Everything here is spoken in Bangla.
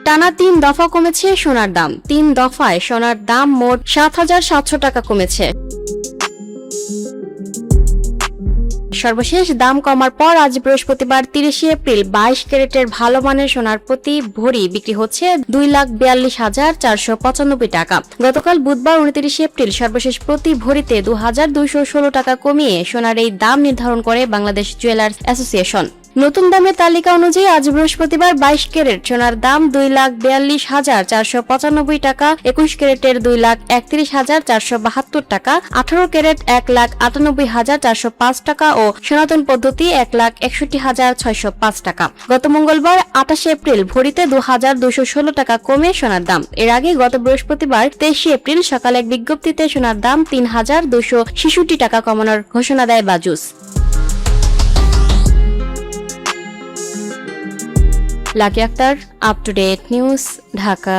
টানা 3 দফা কমেছে সোনার দাম। 3 দফায় সোনার দাম মোট ৭,৭০০ টাকা কমেছে। সর্বশেষ দাম কমার পর আজ বৃহস্পতিবার ৩০ এপ্রিল ২২ ক্যারেটের ভালো মানের সোনার প্রতি ভরি বিক্রি হচ্ছে ২,৪২,৪৯৫ টাকা। গতকাল বুধবার ২৯ এপ্রিল সর্বশেষ প্রতি ভরিতে ২,২১৬ টাকা কমিয়ে সোনার এই দাম নির্ধারণ করে বাংলাদেশ জুয়েলার্স অ্যাসোসিয়েশন। নতুন দামের তালিকা অনুযায়ী আজ বৃহস্পতিবার ২২ ক্যারেট সোনার দাম ২,৪২,৪৯৫ টাকা, ২১ ক্যারেটের ২,৩১,৪৭২ টাকা, ১৮ ক্যারেট ১,৯৮,৪০৫ টাকা ও সনাতন পদ্ধতি ১,৬১,৬০৫ টাকা। গত মঙ্গলবার ২৮ এপ্রিল ভরিতে ২,২১৬ টাকা কমে সোনার দাম। এর আগে গত বৃহস্পতিবার ২৩ এপ্রিল সকালে এক বিজ্ঞপ্তিতে সোনার দাম ৩,২৬৬ টাকা কমানোর ঘোষণা দেয় Bajus. Lucky Akter, up to date news, Dhaka.